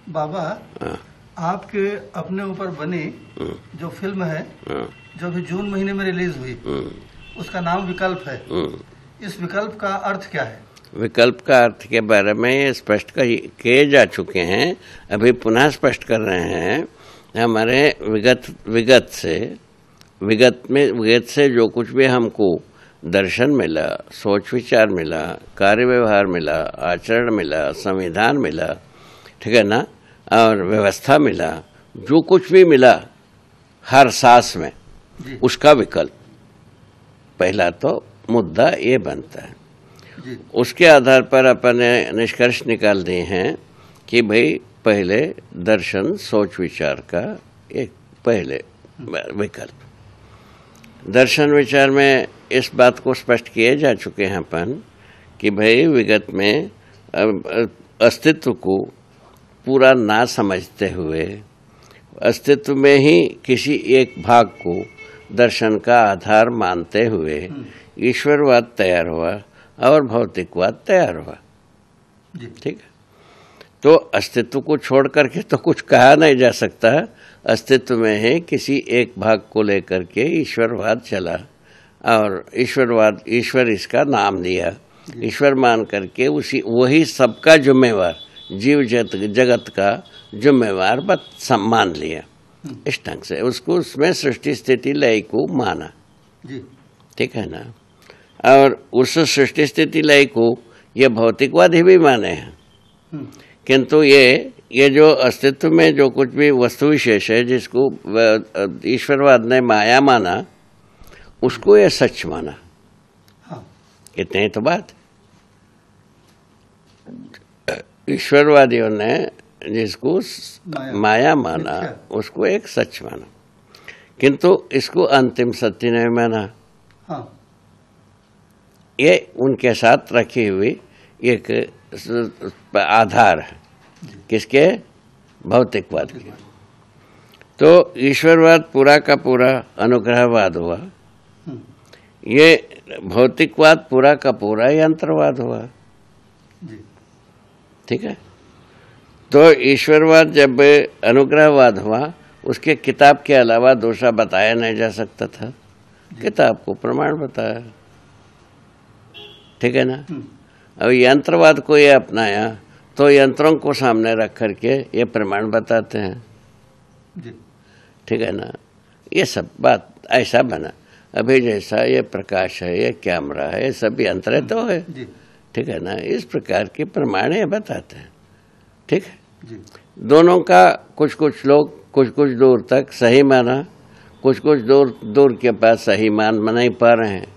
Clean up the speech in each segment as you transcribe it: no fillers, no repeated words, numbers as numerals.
बाबा, हाँ, आपके अपने ऊपर बनी जो फिल्म है, हाँ, जो अभी जून महीने में रिलीज हुई, उसका नाम विकल्प है। इस विकल्प का अर्थ क्या है? विकल्प का अर्थ के बारे में ये स्पष्ट किए जा चुके हैं, अभी पुनः स्पष्ट कर रहे हैं। हमारे विगत से जो कुछ भी हमको दर्शन मिला, सोच विचार मिला, कार्य व्यवहार मिला, आचरण मिला, संविधान मिला, ठीक है ना, और व्यवस्था मिला, जो कुछ भी मिला हर सांस में, उसका विकल्प पहला तो मुद्दा ये बनता है। उसके आधार पर अपन ने निष्कर्ष निकाल दिए हैं कि भाई पहले दर्शन सोच विचार का एक पहले विकल्प, दर्शन विचार में इस बात को स्पष्ट किए जा चुके हैं अपन कि भाई विगत में अस्तित्व को पूरा ना समझते हुए अस्तित्व में ही किसी एक भाग को दर्शन का आधार मानते हुए ईश्वरवाद तैयार हुआ और भौतिकवाद तैयार हुआ। ठीक है, तो अस्तित्व को छोड़ करके तो कुछ कहा नहीं जा सकता। अस्तित्व में ही किसी एक भाग को लेकर के ईश्वरवाद चला और ईश्वर इसका नाम दिया, ईश्वर मान करके उसी वही सबका जिम्मेवार, जीव जगत का जिम्मेवार मान लिया। इस ढंग से उसको उसमें सृष्टि स्थिति लय को माना। ठीक है ना, और उस सृष्टि स्थिति लय को ये भौतिकवादी भी माने हैं, किंतु ये जो अस्तित्व में जो कुछ भी वस्तु विशेष है जिसको ईश्वरवाद ने माया माना, उसको ये सच माना। इतने ही तो बात। ईश्वरवादियों ने जिसको माया माना उसको एक सच माना, किंतु इसको अंतिम सत्य नहीं माना। ये उनके साथ रखी हुई एक आधार है, किसके? भौतिकवाद के। तो ईश्वरवाद पूरा का पूरा अनुग्रहवाद हुआ, ये भौतिकवाद पूरा का पूरा यंत्रवाद हुआ। ठीक है, तो ईश्वरवाद जब अनुग्रहवाद हुआ, उसके किताब के अलावा दूसरा बताया नहीं जा सकता था, किताब को प्रमाण बताया। ठीक है ना। अब यंत्रवाद को ये अपनाया तो यंत्रों को सामने रख करके ये प्रमाण बताते हैं। ठीक है ना, ये सब बात ऐसा बना। अभी जैसा ये प्रकाश है, ये कैमरा है, ये सब यंत्र तो है। ठीक है ना, इस प्रकार के प्रमाण ये बताते हैं। ठीक है, दोनों का कुछ कुछ लोग कुछ कुछ दूर तक सही माना, कुछ कुछ दूर के पास सही मान नहीं पा रहे हैं।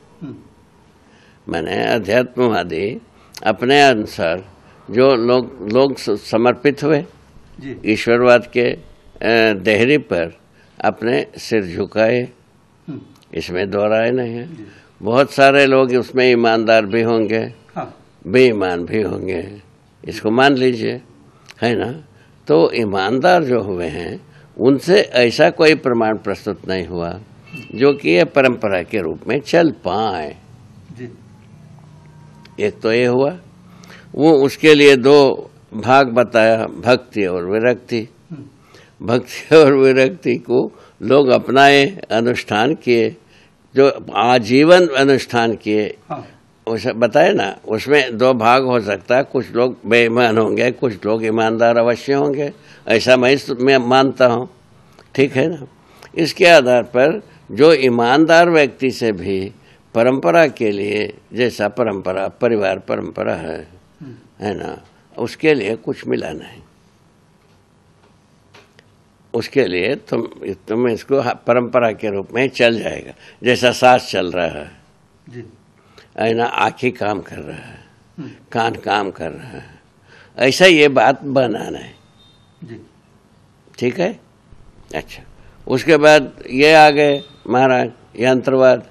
मैंने अध्यात्मवादी अपने अनुसार जो लोग समर्पित हुए ईश्वरवाद के देहरी पर अपने सिर झुकाए, इसमें दो राय नहीं है। बहुत सारे लोग उसमें ईमानदार भी होंगे, बेईमान भी होंगे, इसको मान लीजिए, है ना। तो ईमानदार जो हुए हैं उनसे ऐसा कोई प्रमाण प्रस्तुत नहीं हुआ जो कि ये परंपरा के रूप में चल पाए। एक तो ये हुआ, वो उसके लिए दो भाग बताया, भक्ति और विरक्ति। भक्ति और विरक्ति को लोग अपनाए, अनुष्ठान किए, जो आजीवन अनुष्ठान किए। उसे बताए ना, उसमें दो भाग हो सकता है, कुछ लोग बेईमान होंगे, कुछ लोग ईमानदार अवश्य होंगे, ऐसा मैं मानता हूँ। ठीक है ना। इसके आधार पर जो ईमानदार व्यक्ति से भी परंपरा के लिए, जैसा परंपरा परिवार परंपरा है ना, उसके लिए कुछ मिला नहीं। उसके लिए तुम इसको परंपरा के रूप में चल जाएगा, जैसा सांस चल रहा है ना, आँखें काम कर रहा है, कान काम कर रहा है, ऐसा ये बात बनाना है। ठीक है। अच्छा, उसके बाद ये आ गए महाराज यंत्रवाद।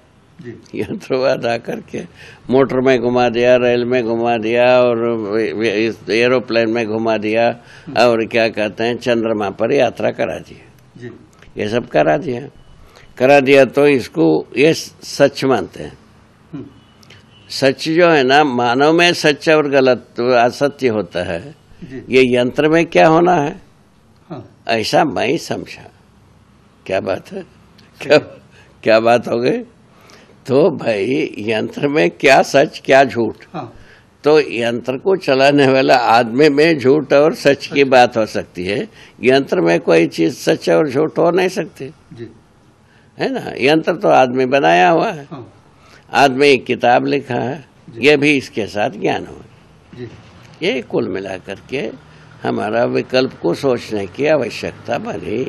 यंत्रवाद आकर के मोटर में घुमा दिया, रेल में घुमा दिया और एरोप्लेन में घुमा दिया और क्या कहते हैं चंद्रमा पर यात्रा करा दिया। ये सब करा दिया तो इसको ये सच मानते हैं। सच जो है ना, मानव में सच और गलत असत्य होता है, जी। ये यंत्र में क्या होना है, हाँ, ऐसा मैं समझा। क्या बात है, क्या बात हो गई। तो भाई यंत्र में क्या सच क्या झूठ, हाँ, तो यंत्र को चलाने वाला आदमी में झूठ और सच की बात हो सकती है, यंत्र में कोई चीज सच और झूठ हो नहीं सकती, जी, है ना। यंत्र तो आदमी बनाया हुआ है, हाँ, आदमी एक किताब लिखा है, ये भी इसके साथ ज्ञान हो। जी, ये कुल मिलाकर के हमारा विकल्प को सोचने की आवश्यकता बनी,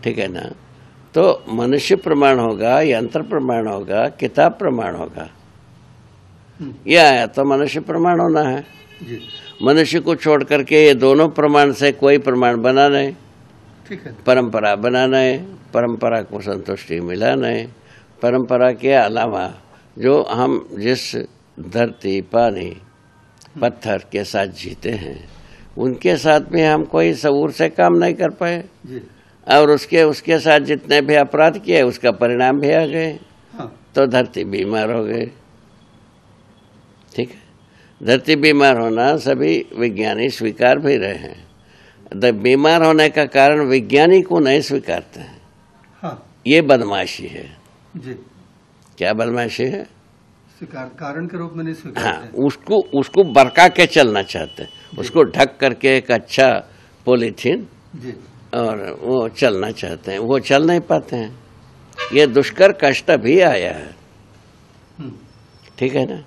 ठीक है ना। तो मनुष्य प्रमाण होगा, यंत्र प्रमाण होगा, किताब प्रमाण होगा। ये आया तो मनुष्य प्रमाण होना है। जी, मनुष्य को छोड़ करके ये दोनों प्रमाण से कोई प्रमाण बना नहीं, ठीक है। परंपरा बना नहीं, परंपरा को संतुष्टि मिला नहीं। परंपरा के अलावा जो हम जिस धरती, पानी, पत्थर के साथ जीते हैं, उनके साथ भी हम कोई शऊर से काम नहीं कर पाए, जी, और उसके साथ जितने भी अपराध किए उसका परिणाम भी आ गए, हाँ, तो धरती बीमार हो गई, ठीक है। धरती बीमार होना सभी विज्ञानी स्वीकार भी रहे हैं। बीमार होने का कारण विज्ञानी को नहीं स्वीकारते हैं, हाँ, ये बदमाशी है। जी, क्या बदमाशी है, स्वीकार कारण के रूप में नहीं स्वीकार हाँ, उसको बरका के चलना चाहते हैं, उसको ढक करके एक अच्छा पॉलीथीन जी, और वो चलना चाहते हैं, वो चल नहीं पाते हैं। ये दुष्कर कष्ट भी आया है, ठीक है ना।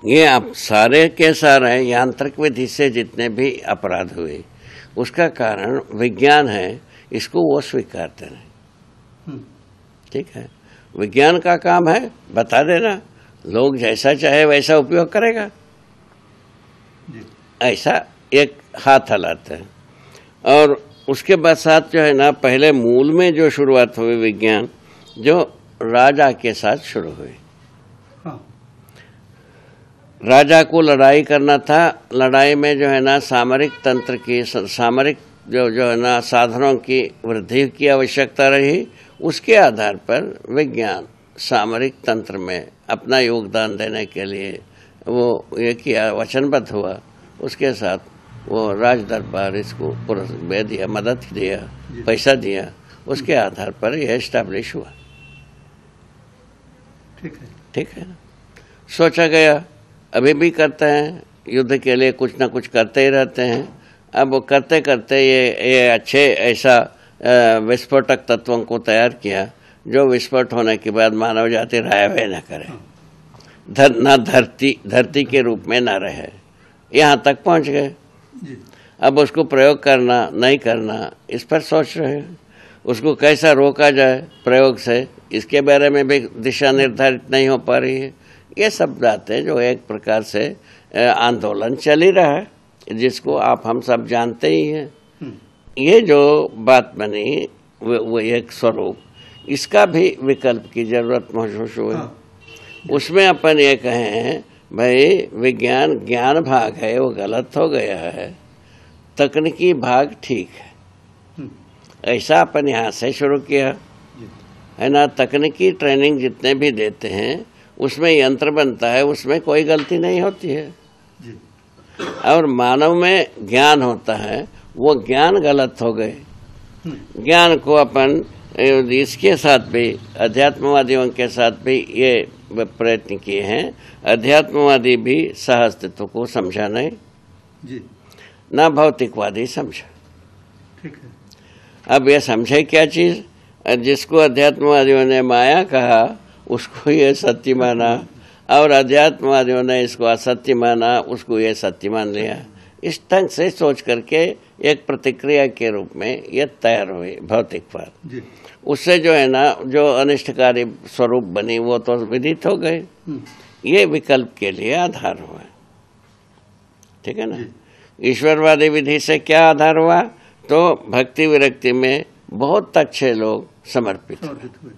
ये आप सारे के सारे यांत्रिक विधि से जितने भी अपराध हुए उसका कारण विज्ञान है, इसको वो स्वीकारते नहीं, ठीक है। विज्ञान का काम है बता देना, लोग जैसा चाहे वैसा उपयोग करेगा, जी, ऐसा एक हाथ हलाते हैं। और उसके बाद साथ जो है ना, पहले मूल में जो शुरुआत हुई विज्ञान, जो राजा के साथ शुरू हुई। हाँ, राजा को लड़ाई करना था, लड़ाई में जो है ना सामरिक तंत्र की, सामरिक जो है ना साधनों की वृद्धि की आवश्यकता रही। उसके आधार पर विज्ञान सामरिक तंत्र में अपना योगदान देने के लिए वो ये किया, वचनबद्ध हुआ। उसके साथ वो राज दरबार इसको पुरस्कार दिया, मदद दिया, पैसा दिया, उसके आधार पर यह एस्टैब्लिश हुआ, ठीक है, ठीक है ना। सोचा गया, अभी भी करते हैं, युद्ध के लिए कुछ ना कुछ करते ही रहते हैं। अब वो करते करते ये अच्छे ऐसा विस्फोटक तत्वों को तैयार किया जो विस्फोट होने के बाद मानव जाति राय भय न करे, ना धरती के रूप में ना रहे, यहाँ तक पहुँच गए। जी, अब उसको प्रयोग करना नहीं करना इस पर सोच रहे हैं, उसको कैसा रोका जाए प्रयोग से, इसके बारे में भी दिशा निर्धारित नहीं हो पा रही है। ये सब बातें जो एक प्रकार से आंदोलन चल ही रहा है, जिसको आप हम सब जानते ही हैं। ये जो बात बनी वो एक स्वरूप, इसका भी विकल्प की जरूरत महसूस हुई। हाँ, उसमें अपन ये कहें भाई विज्ञान ज्ञान भाग है वो गलत हो गया है, तकनीकी भाग ठीक है, ऐसा अपन यहाँ से शुरू किया, है ना। तकनीकी ट्रेनिंग जितने भी देते हैं उसमें यंत्र बनता है, उसमें कोई गलती नहीं होती है। जी, और मानव में ज्ञान होता है, वो ज्ञान गलत हो गए। ज्ञान को अपन इसके साथ भी, अध्यात्मवादियों के साथ भी ये प्रयत्न किए हैं। अध्यात्मवादी भी सह अस्तित्व को समझा नहीं, जी, ना भौतिकवादी समझा। ठीक है, अब ये समझे क्या चीज, जिसको अध्यात्मवादियों ने माया कहा उसको ये सत्य माना, और अध्यात्मवादियों ने इसको असत्य माना, उसको ये सत्य मान लिया। इस ढंग से सोच करके एक प्रतिक्रिया के रूप में ये तैयार हुई भौतिकवाद। जी, उससे जो है ना जो अनिष्टकारी स्वरूप बनी वो तो विदित हो गए। ये विकल्प के लिए आधार हुआ, ठीक है ना। ईश्वरवादी विधि से क्या आधार हुआ, तो भक्ति विरक्ति में बहुत अच्छे लोग समर्पित हुए।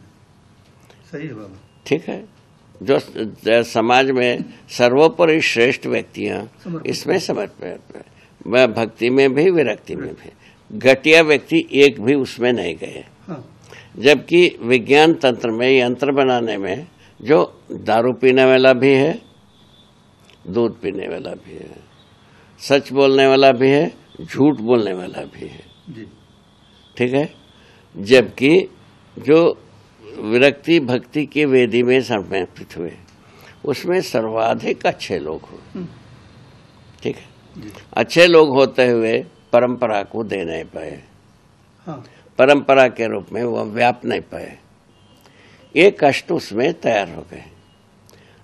सही है बाबा, ठीक है। जो समाज में सर्वोपरि श्रेष्ठ व्यक्तियां इसमें समर्पित, भक्ति में भी विरक्ति में भी, घटिया व्यक्ति एक भी उसमें नहीं गए। हाँ, जबकि विज्ञान तंत्र में यंत्र बनाने में जो दारू पीने वाला भी है, दूध पीने वाला भी है, सच बोलने वाला भी है, झूठ बोलने वाला भी है। जी। ठीक है। जबकि जो विरक्ति भक्ति की वेदी में समर्पित हुए उसमें सर्वाधिक अच्छे लोग हुए। ठीक है। अच्छे लोग होते हुए परंपरा को दे नहीं पाए, हाँ। परंपरा के रूप में वह व्याप नहीं पाए, ये कष्ट उसमें तैयार हो गए।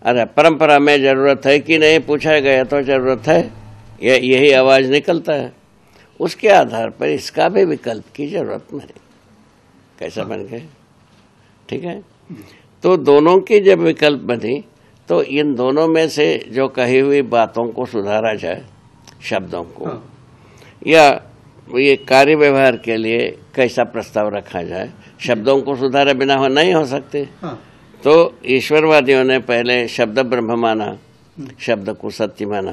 अरे परंपरा में जरूरत है कि नहीं पूछा गया तो जरूरत है, यही आवाज निकलता है। उसके आधार पर इसका भी विकल्प की जरूरत नहीं। कैसा बन गए? ठीक है। तो दोनों की जब विकल्प बनी तो इन दोनों में से जो कही हुई बातों को सुधारा जाए, शब्दों को, हाँ। या ये कार्य व्यवहार के लिए कैसा प्रस्ताव रखा जाए, शब्दों को सुधारे बिना नहीं हो सकते। हाँ। तो ईश्वरवादियों ने पहले शब्द ब्रह्म माना, शब्द को सत्य माना।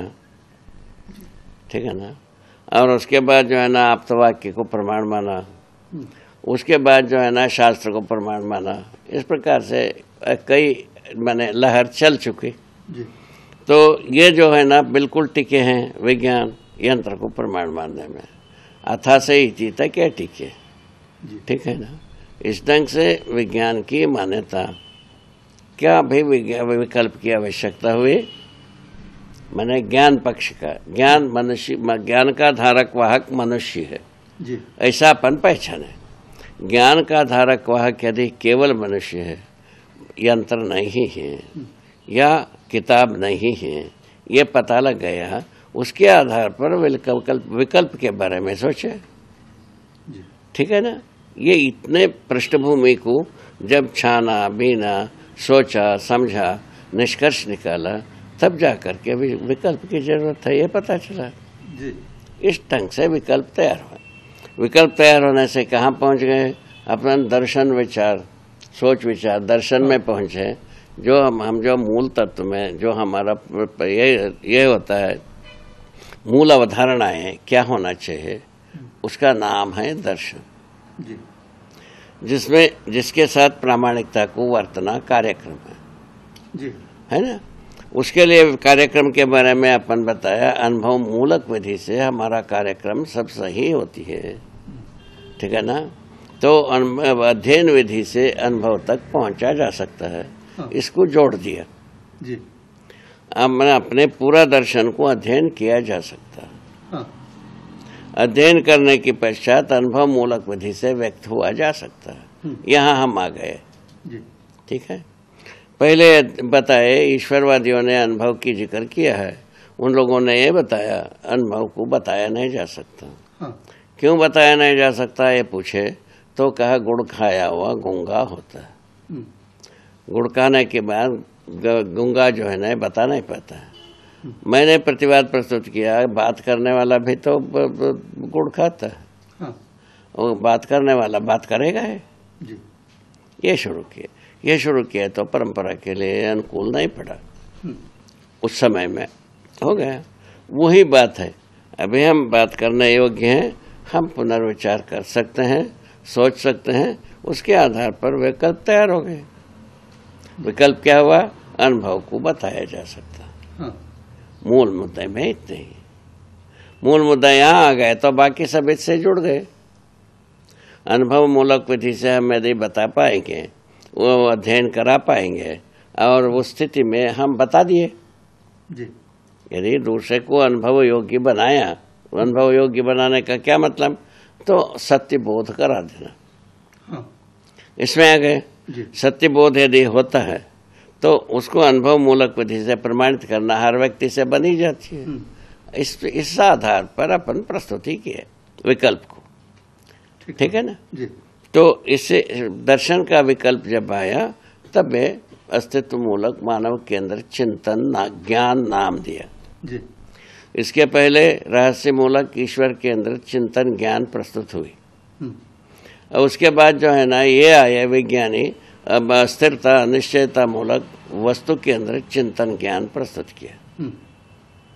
ठीक है ना। और उसके बाद जो है ना आप्तवाक्य को प्रमाण माना, उसके बाद जो है ना शास्त्र को प्रमाण माना। इस प्रकार से कई माने लहर चल चुकी। जी। तो ये जो है ना बिल्कुल टिके हैं विज्ञान यंत्र को प्रमाण मानने में। अथा से ही जीता क्या टिके। ठीक है ना। इस ढंग से विज्ञान की मान्यता क्या भी विकल्प की आवश्यकता हुई, माने ज्ञान पक्ष का, ज्ञान मनुष्य, ज्ञान का धारक वाहक मनुष्य है। जी। ऐसा अपन पहचाने। ज्ञान का धारक वाहक यदि केवल मनुष्य है, यंत्र नहीं है या किताब नहीं है, ये पता लग गया, उसके आधार पर विकल्प के बारे में सोचे। ठीक है ना। ये इतने पृष्ठभूमि को जब छाना बीना, सोचा समझा, निष्कर्ष निकाला, तब जा करके विकल्प की जरूरत है ये पता चला। जी। इस ढंग से विकल्प तैयार हुआ। विकल्प तैयार होने से कहाँ पहुँच गए? अपना दर्शन विचार, सोच विचार दर्शन में पहुँचे। जो हम जो मूल तत्व में जो हमारा ये होता है, मूल अवधारणाएं क्या होना चाहिए, उसका नाम है दर्शन। जी। जिसके साथ प्रामाणिकता को वर्तना कार्यक्रम है। जी। है ना। उसके लिए कार्यक्रम के बारे में अपन बताया, अनुभव मूलक विधि से हमारा कार्यक्रम सब सही होती है। ठीक है ना। तो अध्ययन विधि से अनुभव तक पहुंचा जा सकता है। हाँ। इसको जोड़ दिया। जी। मैंने अपने पूरा दर्शन को अध्ययन किया जा सकता है। हाँ। अध्ययन करने के पश्चात अनुभव मूलक विधि से व्यक्त हुआ जा सकता है। यहाँ हम आ गए। जी। ठीक है। पहले बताए ईश्वरवादियों ने अनुभव की जिक्र किया है, उन लोगों ने ये बताया अनुभव को बताया नहीं जा सकता। हाँ। क्यों बताया नहीं जा सकता ये पूछे तो कहा गुड़ खाया हुआ गूंगा होता है। गुड़ खाने के बाद गूंगा जो है ना बता नहीं पाता है। मैंने प्रतिवाद प्रस्तुत किया, बात करने वाला भी तो गुड़ खाता है। हाँ। और बात करने वाला बात करेगा है। जी। ये शुरू किया तो परंपरा के लिए अनुकूल नहीं पड़ा। उस समय में हो गया। वही बात है। अभी हम बात करने योग्य हैं, हम पुनर्विचार कर सकते हैं, सोच सकते हैं। उसके आधार पर विकल्प तैयार हो गए। विकल्प क्या हुआ? अनुभव को बताया जा सकता। हाँ। मूल मुद्दे में इतने ही। मूल मुद्दा यहाँ आ गए तो बाकी सब इससे जुड़ गए। अनुभव मूलक विधि से हम यदि बता पाएंगे, वो अध्ययन करा पाएंगे और उस स्थिति में हम बता दिए। जी। यदि दूसरे को अनुभव योग्य बनाया, अनुभव योग्य बनाने का क्या मतलब? तो सत्य बोध करा देना। हाँ। इसमें आ गए। सत्य बोध यदि होता है तो उसको अनुभव मूलक विधि से प्रमाणित करना हर व्यक्ति से बनी जाती है। इस आधार पर अपन प्रस्तुति किए विकल्प को। ठीक है ना। जी। तो इससे दर्शन का विकल्प जब आया तब वे अस्तित्व मूलक मानव केंद्र चिंतन ज्ञान नाम दिया। जी। इसके पहले रहस्य मूलक ईश्वर केंद्र चिंतन ज्ञान प्रस्तुत हुई। और उसके बाद जो है ना ये आया विज्ञानी अब स्थिरता निश्चयता मूलक वस्तु केंद्र चिंतन ज्ञान प्रस्तुत किया।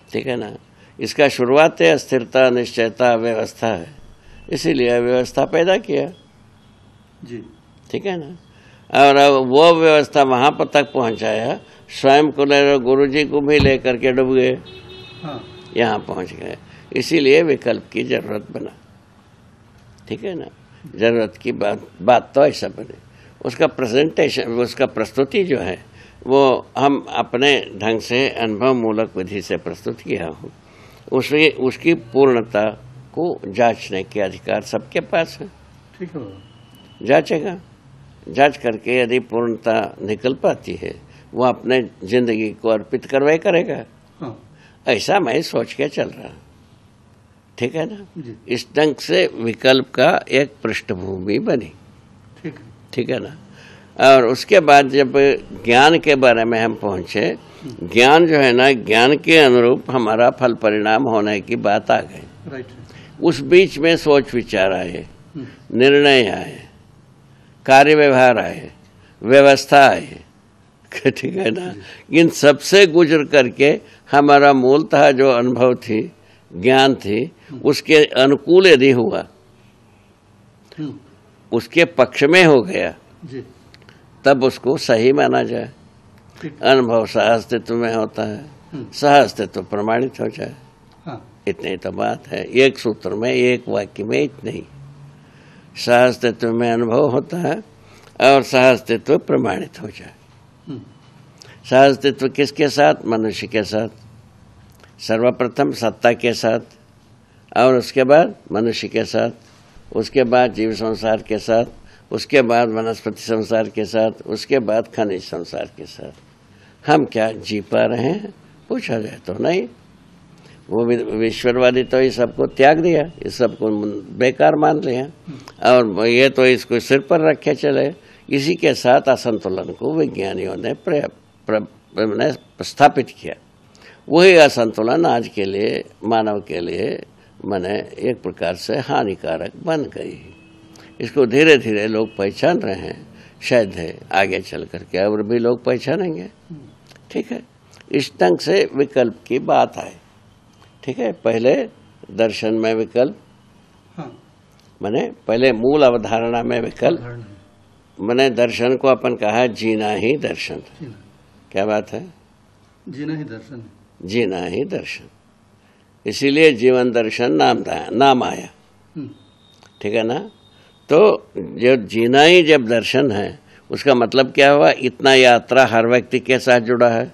ठीक है ना। इसका शुरुआत है स्थिरता निश्चयता व्यवस्था है, इसीलिए व्यवस्था पैदा किया। जी। ठीक है ना। और अब वो व्यवस्था वहाँ पर तक पहुँचाया, स्वयं को गुरु जी को भी लेकर के डूब गए। हाँ। यहाँ पहुँच गए। इसीलिए विकल्प की जरूरत बना, ठीक है ना। जरूरत की बात तो ऐसा बने। उसका प्रेजेंटेशन, उसका प्रस्तुति जो है वो हम अपने ढंग से अनुभव मूलक विधि से प्रस्तुत किया हूँ। उसकी पूर्णता को जांचने के अधिकार सबके पास है। ठीक है, जांचेगा, जांच करके यदि पूर्णता निकल पाती है वो अपने जिंदगी को अर्पित करवाए करेगा। हाँ, ऐसा मैं सोच के चल रहा, ठीक है ना। जी, इस ढंग से विकल्प का एक पृष्ठभूमि बनी, ठीक है, ठीक है ना। और उसके बाद जब ज्ञान के बारे में हम पहुंचे, ज्ञान जो है ना, ज्ञान के अनुरूप हमारा फल परिणाम होने की बात आ गई। राइट, उस बीच में सोच विचार आए, निर्णय आए, कार्य व्यवहार आए, व्यवस्था आए, ठीक है ना। इन सबसे गुजर करके हमारा मूलतः जो अनुभव थी, ज्ञान थी, उसके अनुकूल यदि हुआ, उसके पक्ष में हो गया, जी, तब उसको सही माना जाए। अनुभव सहअस्तित्व में होता है, सहअस्तित्व प्रमाणित हो जाए। हाँ, इतनी तो बात है, एक सूत्र में, एक वाक्य में इतने ही। सहअस्तित्व में अनुभव होता है और सहअस्तित्व प्रमाणित हो जाए। सहअस्तित्व किसके साथ? मनुष्य के साथ, सर्वप्रथम सत्ता के साथ, और उसके बाद मनुष्य के साथ, उसके बाद जीव संसार के साथ, उसके बाद वनस्पति संसार के साथ, उसके बाद खनिज संसार के साथ। हम क्या जी पा रहे हैं? पूछा जाए तो नहीं। वो ईश्वरवादी तो इस सबको त्याग दिया, इस सबको बेकार मान लिया, और ये तो इसको सिर पर रखे चले। इसी के साथ असंतुलन को विज्ञानियों ने स्थापित किया। वही असंतुलन आज के लिए, मानव के लिए माने एक प्रकार से हानिकारक बन गई। इसको धीरे धीरे लोग पहचान रहे हैं, शायद है आगे चल करके और भी लोग पहचानेंगे, ठीक है। इस ढंग से विकल्प की बात आए, ठीक है। पहले दर्शन में विकल्प, हाँ, माने पहले मूल अवधारणा में विकल्प, माने दर्शन को अपन कहा जीना ही दर्शन। क्या बात है? जीना ही दर्शन, जीना ही दर्शन। इसीलिए जीवन दर्शन नाम आया, ठीक है ना। तो जो जीना ही जब दर्शन है, उसका मतलब क्या हुआ? इतना यात्रा हर व्यक्ति के साथ जुड़ा है।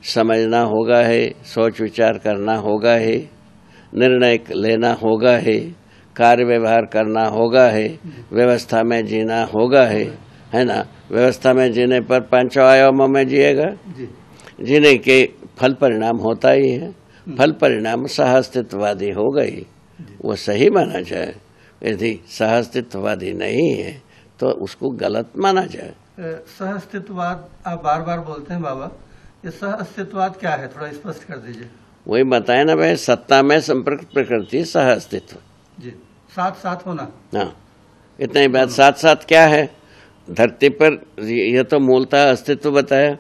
समझना होगा है, सोच विचार करना होगा है, निर्णय लेना होगा है, कार्य व्यवहार करना होगा है, व्यवस्था में जीना होगा है ना। व्यवस्था में जीने पर पांचों आयामों में जिएगा, जीने के फल परिणाम होता ही है। फल परिणाम सहअस्तित्ववादी हो गई, वो सही माना जाए। यदि सहअस्तित्ववादी नहीं है तो उसको गलत माना जाए। सहअस्तित्ववाद आप बार बार बोलते हैं बाबा, ये सहअस्तित्ववाद क्या है? थोड़ा स्पष्ट कर दीजिए। वही बताए ना भाई, सत्ता में संपर्क प्रकृति सहअस्तित्व जी, साथ साथ होना। हाँ, इतना ही बात। साथ साथ क्या है? धरती पर यह तो मूलतः अस्तित्व बताया।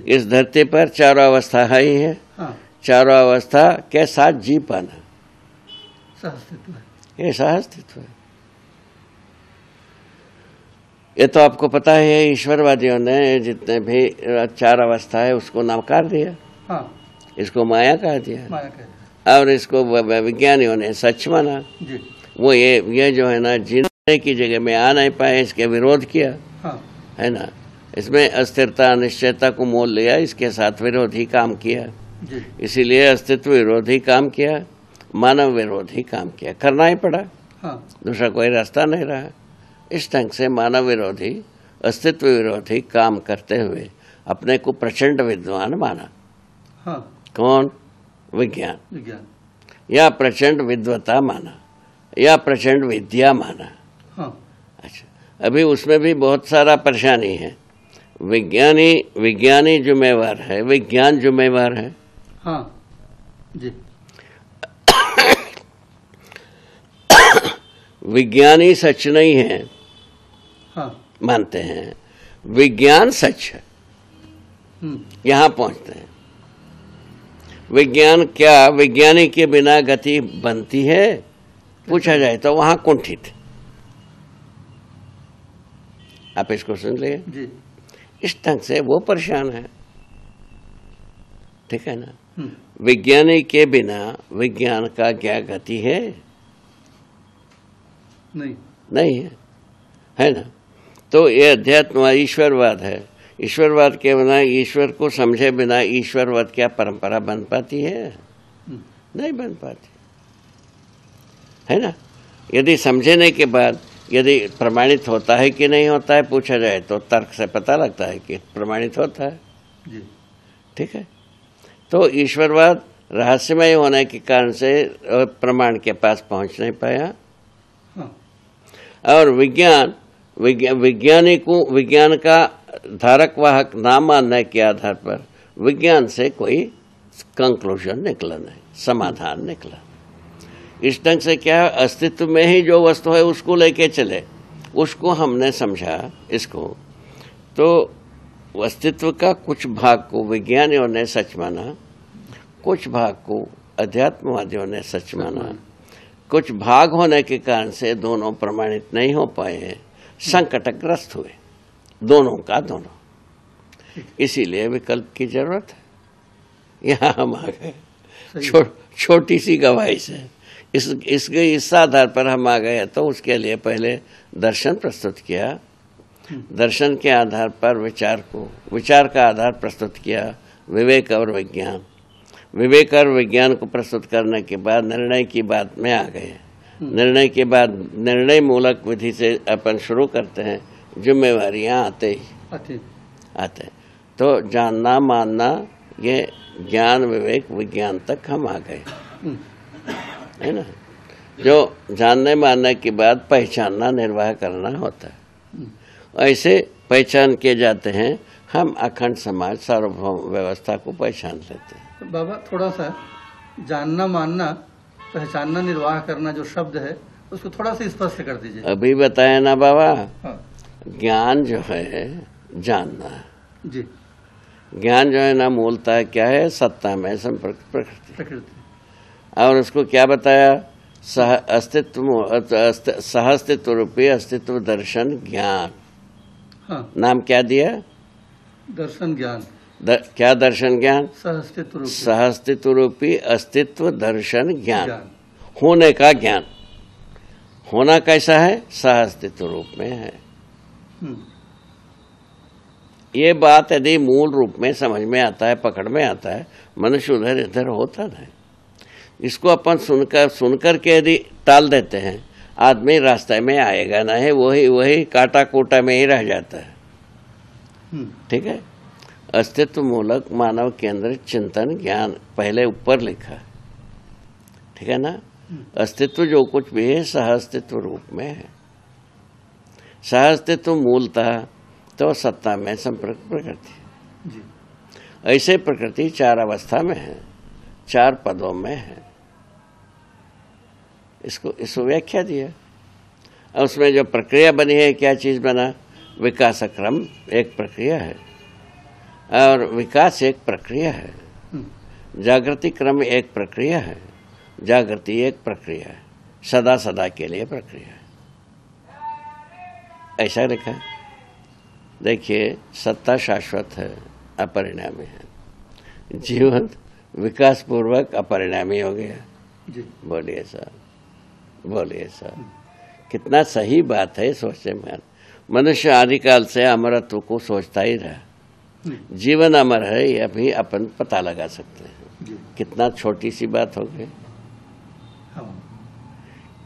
इस धरती पर चारों अवस्था है ही है। हाँ, चारों अवस्था के साथ जी पाना सहअस्तित्व है, ये सहअस्तित्व है। ये तो आपको पता है, ईश्वरवादियों ने जितने भी चार अवस्था है उसको नकार दिया। हाँ, इसको माया कह दिया, माया कह दिया, और इसको विज्ञानियों ने सच माना। जी, वो ये जो है ना, जीने की जगह में आ नहीं पाए, इसके विरोध किया, हाँ, है ना। इसमें अस्थिरता अनिश्चयता को मोल लिया, इसके साथ विरोधी काम किया। जी, इसीलिए अस्तित्व विरोधी काम किया, मानव विरोधी काम किया, करना ही पड़ा। हाँ, दूसरा कोई रास्ता नहीं रहा। इस ढंग से मानव विरोधी, अस्तित्व विरोधी काम करते हुए अपने को प्रचंड विद्वान माना। हाँ, कौन? विज्ञान। विज्ञान, या प्रचंड विद्वता माना, या प्रचंड विद्या माना। हाँ, अच्छा, अभी उसमें भी बहुत सारा परेशानी है। विज्ञानी जिम्मेवार है, विज्ञान जिम्मेवार है। हाँ, जी, विज्ञानी सच नहीं है, हाँ, मानते हैं। विज्ञान सच है, यहां पहुंचते हैं। विज्ञान क्या, विज्ञानी के बिना गति बनती है? पूछा जाए तो वहां कुंठित। आप इसको सुन लिए। जी, इस ढंग से वो परेशान है, ठीक है ना। विज्ञानी के बिना विज्ञान का क्या गति है? नहीं है ना। तो ये अध्यात्म ईश्वरवाद है। ईश्वरवाद के बिना, ईश्वर को समझे बिना ईश्वरवाद क्या परंपरा बन पाती है? नहीं बन पाती है ना। यदि समझने के बाद यदि प्रमाणित होता है कि नहीं होता है पूछा जाए तो तर्क से पता लगता है कि प्रमाणित होता है जी। ठीक है। तो ईश्वरवाद रहस्यमय होने के कारण से प्रमाण के पास पहुंच नहीं पाया। और विज्ञानी को विज्ञान का धारक वाहक ना मानने के आधार पर विज्ञान से कोई कंक्लूजन निकला नहीं, समाधान निकला। इस ढंग से क्या अस्तित्व में ही जो वस्तु है उसको लेके चले, उसको हमने समझा इसको। तो अस्तित्व का कुछ भाग को विज्ञानियों ने सच माना, कुछ भाग को अध्यात्मवादियों ने सच माना। कुछ भाग होने के कारण से दोनों प्रमाणित नहीं हो पाए, संकटग्रस्त हुए दोनों का दोनों। इसीलिए विकल्प की जरूरत है। यहाँ हम आ गए छोटी सी गवाही से इस आधार पर हम आ गए। तो उसके लिए पहले दर्शन प्रस्तुत किया, दर्शन के आधार पर विचार का आधार प्रस्तुत किया, विवेक और विज्ञान। विवेक और विज्ञान को प्रस्तुत करने के बाद निर्णय की बात में आ गए। निर्णय के बाद निर्णय मूलक विधि से अपन शुरू करते हैं, जिम्मेवारियां आते तो जानना मानना ये ज्ञान विवेक विज्ञान तक हम आ गए, है ना। जो जानने मानने के बाद पहचानना निर्वाह करना होता है। ऐसे पहचान किए जाते हैं हम अखंड समाज सार्वभौम व्यवस्था को पहचान लेते हैं। तो बाबा थोड़ा सा जानना मानना पहचानना निर्वाह करना जो शब्द है उसको थोड़ा सा स्पष्ट कर दीजिए। अभी बताया ना बाबा। हाँ। ज्ञान जो है जानना जी। ज्ञान जो है ना मूलतः क्या है? सत्ता में संपर्क प्रकृति। और उसको क्या बताया? सहअस्तित्व रूपी अस्तित्व दर्शन ज्ञान। हाँ। नाम क्या दिया? दर्शन ज्ञान। क्या दर्शन ज्ञान? सहअस्तित्व रूपी अस्तित्व दर्शन ज्ञान। होने का ज्ञान। होना कैसा है? सहअस्तित्व रूप में है। ये बात यदि मूल रूप में समझ में आता है, पकड़ में आता है, मनुष्य उधर इधर होता नहीं। इसको अपन सुनकर के यदि टाल देते हैं, आदमी रास्ते में आएगा नहीं, वही काटा कोटा में ही रह जाता है। ठीक है। अस्तित्व मूलक मानव केंद्रित चिंतन ज्ञान पहले ऊपर लिखा, ठीक है ना। अस्तित्व जो कुछ भी है सहअस्तित्व रूप में है। सहअस्तित्व मूलतः तो सत्ता में संपर्क प्रकृति। ऐसे प्रकृति चार अवस्था में है, चार पदों में है। इसको व्याख्या दिया। और उसमें जो प्रक्रिया बनी है, क्या चीज बना? विकास क्रम एक प्रक्रिया है और विकास एक प्रक्रिया है। जागृति क्रम एक प्रक्रिया है, जागृति एक प्रक्रिया है, सदा सदा के लिए प्रक्रिया है। ऐसा लिखा है। देखिए, सत्ता शाश्वत है, अपरिणामी है। जीवन विकास पूर्वक अपरिणामी हो गया। बोलिए साहब, बोलिए साहब। कितना सही बात है, सोचने में। मनुष्य आदिकाल से अमरत्व को सोचता ही रहा। जीवन अमर है, यह भी अपन पता लगा सकते हैं। कितना छोटी सी बात हो गई।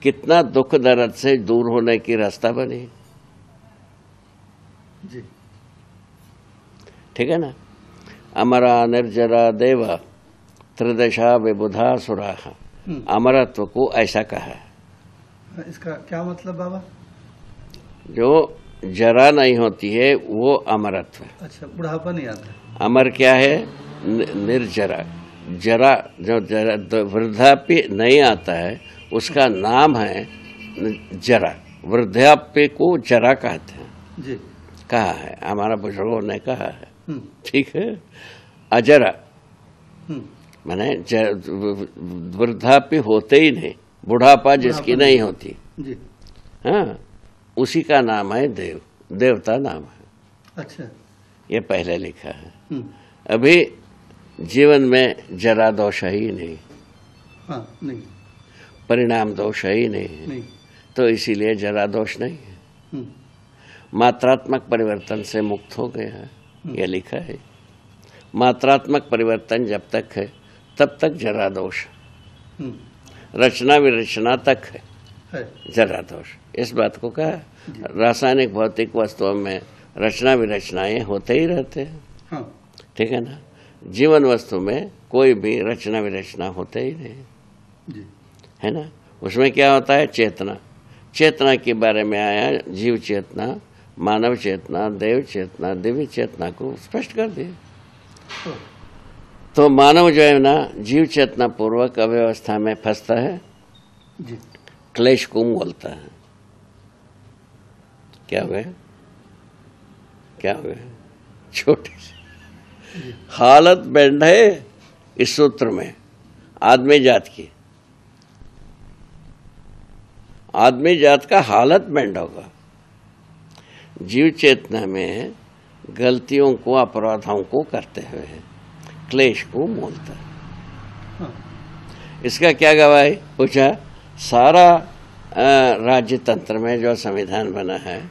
कितना दुख दर्द से दूर होने की रास्ता बनी। ठीक है ना। अमरा निर्जरा देवा त्रिदशा विबुधा सुराहा। अमरत्व को ऐसा कहा है। इसका क्या मतलब बाबा? जो जरा नहीं होती है वो अमरत्व है। अच्छा, बुढ़ापा नहीं आता। अमर क्या है? निर्जरा। जरा जो वृद्धाप्य नहीं आता है उसका नाम है जरा। वृद्धाप्य को जरा कहते हैं जी। कहा है, हमारा बुजुर्गों ने कहा है। ठीक है। अजरा माने वृद्धाप्य होते ही नहीं, बुढ़ापा जिसकी नहीं होती जी। हाँ, उसी का नाम है देव, देवता नाम है। अच्छा, ये पहले लिखा है। अभी जीवन में जरा दोष है ही नहीं, हाँ नहीं, परिणाम दोष है ही नहीं, नहीं, तो इसीलिए जरा दोष नहीं है। मात्रात्मक परिवर्तन से मुक्त हो गया है, यह लिखा है। मात्रात्मक परिवर्तन जब तक है तब तक जरा दोष, रचना विरचना तक है जरा दोष। इस बात को कहा। रासायनिक भौतिक वस्तुओं में रचना विरचनाएं होते ही रहते हैं, हाँ। ठीक है ना। जीवन वस्तु में कोई भी रचना विरचना होते ही नहीं जी। है ना। उसमें क्या होता है? चेतना। चेतना के बारे में आया, जीव चेतना, मानव चेतना, देव चेतना, दिव्य चेतना को स्पष्ट कर दिया। तो मानव जो है ना, जीव चेतना पूर्वक अव्यवस्था में फंसता है, जी। क्लेश को मोलता है। क्या हो गया? क्या हो गया? छोटी सी हालत बैंड है इस सूत्र में आदमी जात की। आदमी जात का हालत बैंड होगा। जीव चेतना में गलतियों को, अपराधों को करते हुए क्लेश को मोलता है। हाँ। इसका क्या गवाही? पूछा। सारा राज्य तंत्र में जो संविधान बना है,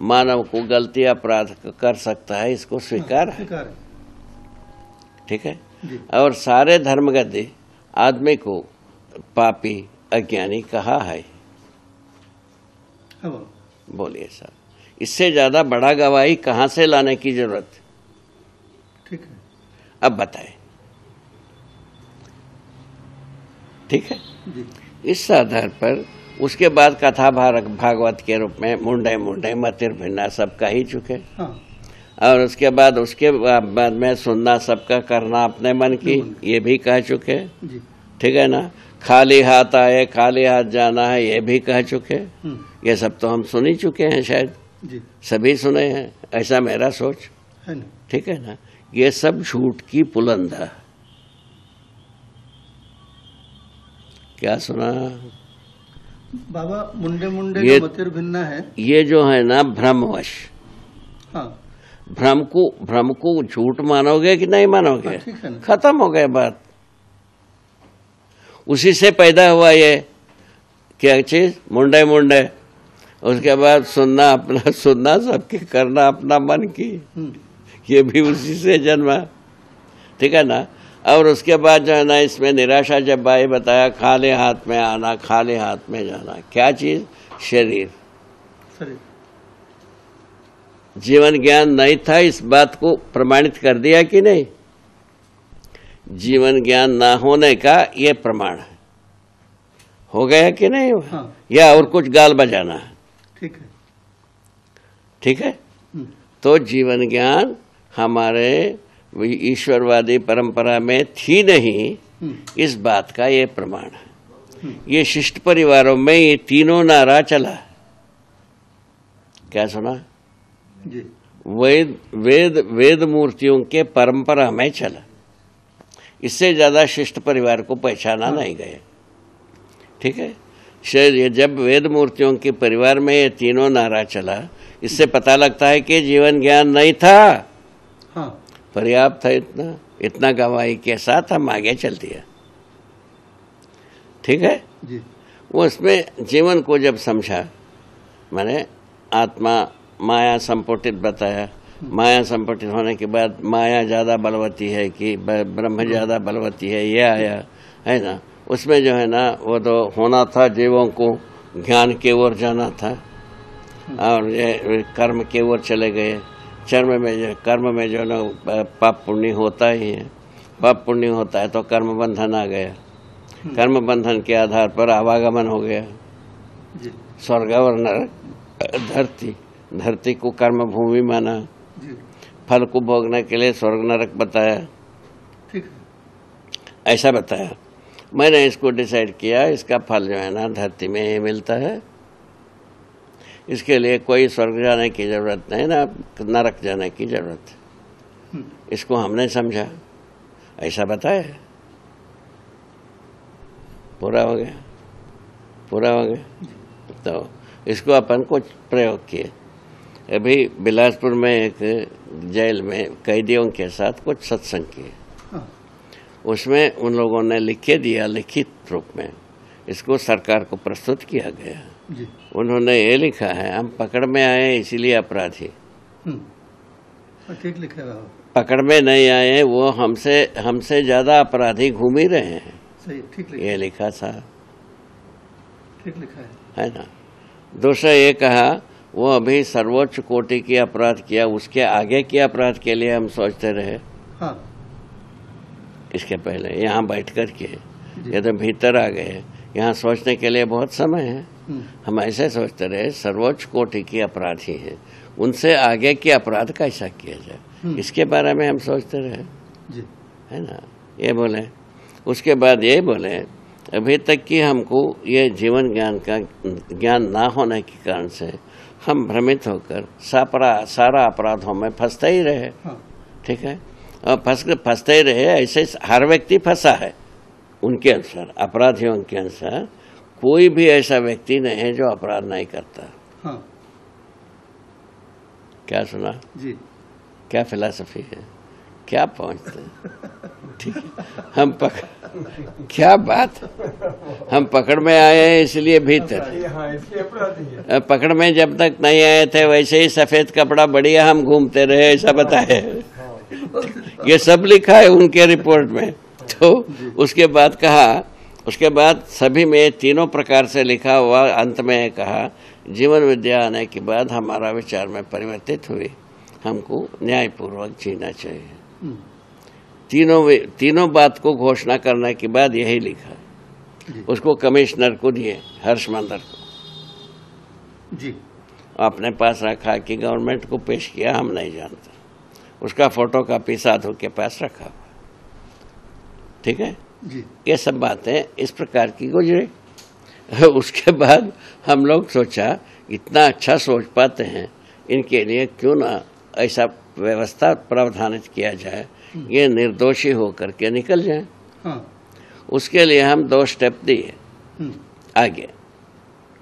मानव को गलती अपराध कर सकता है, इसको स्वीकार है, ठीक है। और सारे धर्मगति आदमी को पापी अज्ञानी कहा है। बोलिए साहब, इससे ज्यादा बड़ा गवाही कहां से लाने की जरूरत? ठीक है, अब बताएं। ठीक है जी। इस आधार पर उसके बाद कथा भागवत के रूप में मुंडे मुंडे मतिर भिन्ना सब कह ही चुके। हाँ। और उसके बाद में सुनना सबका, करना अपने मन की, ये भी कह चुके, ठीक है ना। खाली हाथ आए, खाली हाथ जाना है, ये भी कह चुके। ये सब तो हम सुन ही चुके हैं, शायद जी। सभी सुने हैं, ऐसा मेरा सोच है ना। ठीक है ना। ये सब झूठ की पुलंदा। क्या सुना बाबा? मुंडे मुंडे ये मतिर भिन्ना है, ये जो है ना भ्रमवश। हाँ। भ्रम को झूठ मानोगे कि नहीं मानोगे? हाँ, खत्म हो गया बात। उसी से पैदा हुआ ये क्या चीज? मुंडे मुंडे। उसके बाद सुनना अपना, सुनना सबके, करना अपना मन की, ये भी उसी से जन्मा, ठीक है ना। और उसके बाद जो है ना, इसमें निराशा जब भाई बताया, खाली हाथ में आना, खाली हाथ में जाना। क्या चीज? शरीर। जीवन ज्ञान नहीं था, इस बात को प्रमाणित कर दिया कि नहीं? जीवन ज्ञान ना होने का ये प्रमाण है। हो गया कि नहीं? हाँ। या और कुछ गाल बजाना है? ठीक है, ठीक है। तो जीवन ज्ञान हमारे ईश्वरवादी परंपरा में थी नहीं, इस बात का ये प्रमाण है। ये शिष्ट परिवारों में ये तीनों नारा चला। क्या सुना? जी। वेद मूर्तियों के परंपरा में चला। इससे ज्यादा शिष्ट परिवार को पहचाना नहीं गया, ठीक है। शायद जब वेद मूर्तियों के परिवार में ये तीनों नारा चला, इससे पता लगता है कि जीवन ज्ञान नहीं था। हाँ। पर्याप्त है इतना गवाही के साथ हम आगे चल दिया, ठीक है जी। वो उसमें जीवन को जब समझा, मैंने आत्मा माया संपुटित बताया। माया संपुटित होने के बाद माया ज्यादा बलवती है कि ब्रह्म ज्यादा बलवती है, ये आया है ना। उसमें जो है ना, वो तो होना था जीवों को ज्ञान की ओर जाना था, और ये कर्म की ओर चले गए। कर्म में जो ना पाप पुण्य होता ही है। पाप पुण्य होता है तो कर्म बंधन आ गया। कर्म बंधन के आधार पर आवागमन हो गया। स्वर्ग और नरक, धरती को कर्म भूमि माना। फल को भोगने के लिए स्वर्ग नरक बताया, ठीक है, ऐसा बताया। मैंने इसको डिसाइड किया, इसका फल जो है ना धरती में ही मिलता है। इसके लिए कोई स्वर्ग जाने की जरूरत नहीं, ना नरक जाने की जरूरत है। इसको हमने समझा, ऐसा बताया। पूरा हो गया, पूरा हो गया। तो इसको अपन कुछ प्रयोग किए। अभी बिलासपुर में एक जेल में कैदियों के साथ कुछ सत्संग किए। उसमें उन लोगों ने लिख के दिया लिखित रूप में, इसको सरकार को प्रस्तुत किया गया। जी। उन्होंने ये लिखा है, हम पकड़ में आए इसीलिए अपराधी, ठीक लिखा है। पकड़ में नहीं आए, वो हमसे ज्यादा अपराधी घूम ही रहे हैं। सही, ठीक लिखा, ये लिखा था, ठीक लिखा है ना। दूसरा ये कहा, वो अभी सर्वोच्च कोटि की अपराध किया, उसके आगे के अपराध के लिए हम सोचते रहे। हाँ। इसके पहले यहाँ बैठ कर के ये तो भीतर आ गए, यहाँ सोचने के लिए बहुत समय है। हम ऐसे सोचते रहे सर्वोच्च कोटि की अपराधी हैं, उनसे आगे के अपराध कैसा किया जाए, इसके बारे में हम सोचते रहे जी। है ना। ये बोले, उसके बाद ये बोले अभी तक कि हमको ये जीवन ज्ञान का ज्ञान ना होने के कारण से हम भ्रमित होकर सारा अपराधों में फंसते ही रहे। हाँ। ठीक है, और फंसते ही रहे। ऐसे हर व्यक्ति फंसा है उनके अनुसार, अपराधियों के अनुसार कोई भी ऐसा व्यक्ति नहीं है जो अपराध नहीं करता। हाँ। क्या सुना जी, क्या फिलॉसफी है, क्या पहुंचते। ठीक है, हम क्या बात, हम पकड़ में आए हैं इसलिए भीतर, पकड़ में जब तक नहीं आए थे वैसे ही सफेद कपड़ा बढ़िया हम घूमते रहे, ऐसा बताए। ये सब लिखा है उनके रिपोर्ट में। तो उसके बाद कहा, उसके बाद सभी में तीनों प्रकार से लिखा हुआ, अंत में कहा जीवन विद्या आने के बाद हमारा विचार में परिवर्तित हुई, हमको न्यायपूर्वक जीना चाहिए। तीनों बात को घोषणा करने के बाद यही लिखा, उसको कमिश्नर को दिए, हर्ष मंदर को जी, अपने पास रखा कि गवर्नमेंट को पेश किया, हम नहीं जानते। उसका फोटो कॉपी साधु के पास रखा हुआ। ठीक है जी। ये सब बातें इस प्रकार की गुजरी। उसके बाद हम लोग सोचा इतना अच्छा सोच पाते हैं, इनके लिए क्यों ना ऐसा व्यवस्था प्रावधानित किया जाए, ये निर्दोषी होकर के निकल जाए। हाँ। उसके लिए हम 2 स्टेप दिए आगे।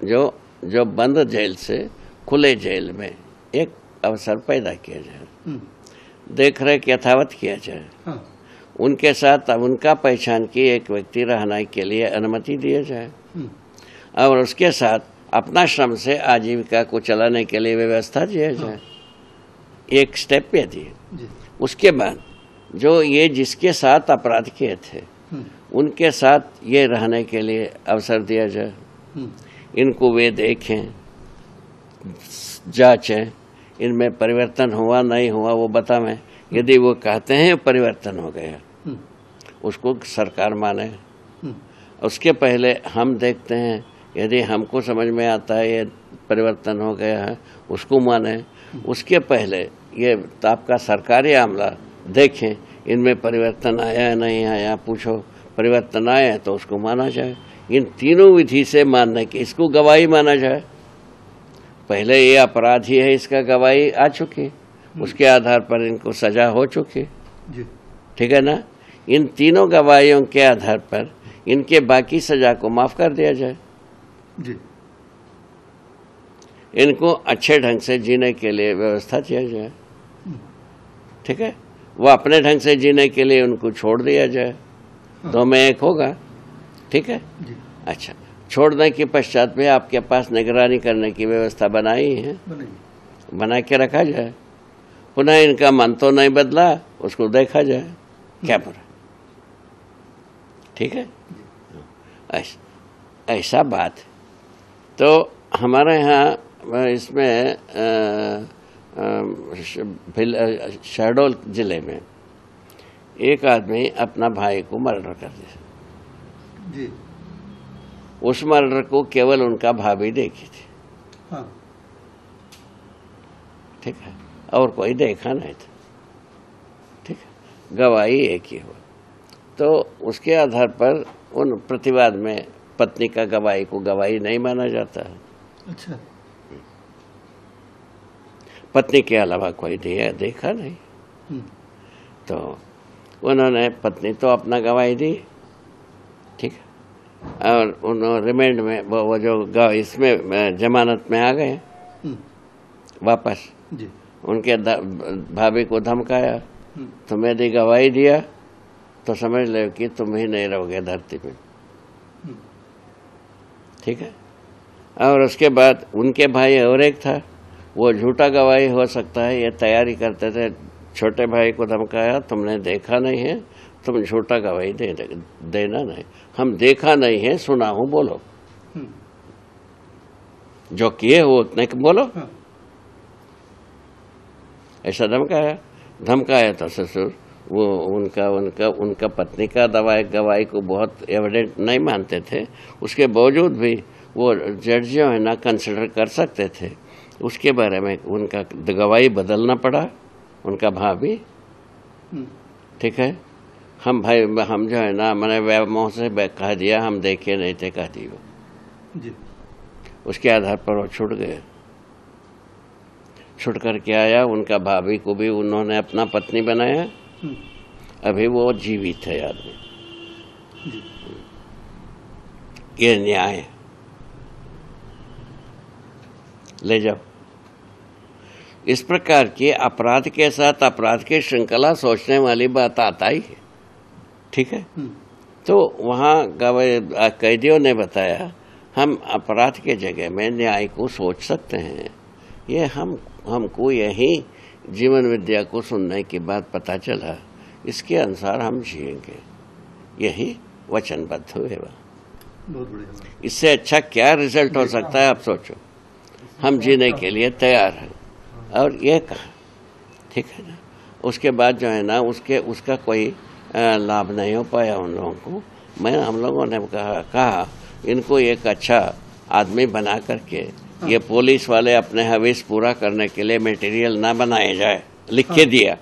जो बंद जेल से खुले जेल में एक अवसर पैदा किया जाए, देख रेख यथावत किया जाए। हाँ। उनके साथ उनका पहचान की एक व्यक्ति रहने के लिए अनुमति दिया जाए, और उसके साथ अपना श्रम से आजीविका को चलाने के लिए व्यवस्था दिया जाए। एक स्टेप पे दिए। उसके बाद जो ये जिसके साथ अपराध किए थे उनके साथ ये रहने के लिए अवसर दिया जाए। इनको वे देखें, जांचें, इनमें परिवर्तन हुआ नहीं हुआ वो बतावें। यदि वो कहते हैं परिवर्तन हो गया, उसको सरकार माने। उसके पहले हम देखते हैं, यदि हमको समझ में आता है ये परिवर्तन हो गया है, उसको माने। उसके पहले ये आपका सरकारी आमला देखें, इनमें परिवर्तन आया है नहीं आया, पूछो। परिवर्तन आया है तो उसको माना जाए। इन तीनों विधि से मानने की, इसको गवाही माना जाए। पहले ये अपराधी है, इसका गवाही आ चुकी, उसके आधार पर इनको सजा हो चुकी। ठीक है ना। इन तीनों गवाहियों के आधार पर इनके बाकी सजा को माफ कर दिया जाए। जी। इनको अच्छे ढंग से जीने के लिए व्यवस्था किया जाए। ठीक है, वो अपने ढंग से जीने के लिए उनको छोड़ दिया जाए। 2 में 1 होगा। ठीक है जी। अच्छा, छोड़ने के पश्चात भी आपके पास निगरानी करने की व्यवस्था बनाई है, बना के रखा जाए। पुनः इनका मन तो नहीं बदला, उसको देखा जाए क्या बुरा। ठीक है, ऐसा बात। तो हमारे यहाँ इसमें शहडोल जिले में एक आदमी अपना भाई को मर्डर कर दिया जी। उस मर्डर को केवल उनका भाभी देखी थी। हाँ। ठीक है, और कोई देखा नहीं था। ठीक है, गवाही एक ही हुआ। तो उसके आधार पर उन प्रतिवाद में पत्नी का गवाही को गवाही नहीं माना जाता है। अच्छा। पत्नी के अलावा कोई देखा नहीं। तो उन्होंने, पत्नी तो अपना गवाही दी। ठीक है, और उन्होंने रिमांड में वो जो इसमें जमानत में आ गए वापस। उनके भाभी को धमकाया, तुम यदि गवाही दिया तो समझ लो कि तुम ही नहीं रहोगे धरती पे। ठीक है। और उसके बाद उनके भाई और एक था, वो झूठा गवाही हो सकता है ये तैयारी करते थे। छोटे भाई को धमकाया, तुमने देखा नहीं है, तुम झूठा गवाही देना नहीं। हम देखा नहीं है, सुना हूं, बोलो। जो किए हो उतने बोलो। ऐसा धमकाया तो ससुर वो उनका पत्नी का गवाही को बहुत एविडेंट नहीं मानते थे। उसके बावजूद भी वो जज जो है ना कंसिडर कर सकते थे। उसके बारे में उनका गवाही बदलना पड़ा, उनका भाभी। ठीक है। हम जो है ना मैंने मुँह से कह दिया, हम देखे नहीं थे, कह दिया। उसके आधार पर वो छूट गए। छुट कर के आया, उनका भाभी को भी उन्होंने अपना पत्नी बनाया। अभी वो जीवित है आदमी। ये न्याय है। ले जाओ। इस प्रकार के अपराध के साथ अपराध की श्रृंखला सोचने वाली बात आता ही है। ठीक है। तो वहाँ कैदियों ने बताया, हम अपराध के जगह में न्याय को सोच सकते हैं। ये हमको यही जीवन विद्या को सुनने के बाद पता चला। इसके अनुसार हम जिएंगे, यही वचनबद्ध हुए। बहुत बढ़िया। इससे अच्छा क्या रिजल्ट हो सकता है, आप सोचो। हम जीने के लिए तैयार हैं। और ये कहा, ठीक है ना। उसके बाद जो है ना उसका कोई लाभ नहीं हो पाया उन लोगों को। हम लोगों ने कहा इनको एक अच्छा आदमी बना करके ये पुलिस वाले अपने हवीस पूरा करने के लिए मटेरियल ना बनाए जाए। लिख के दिया।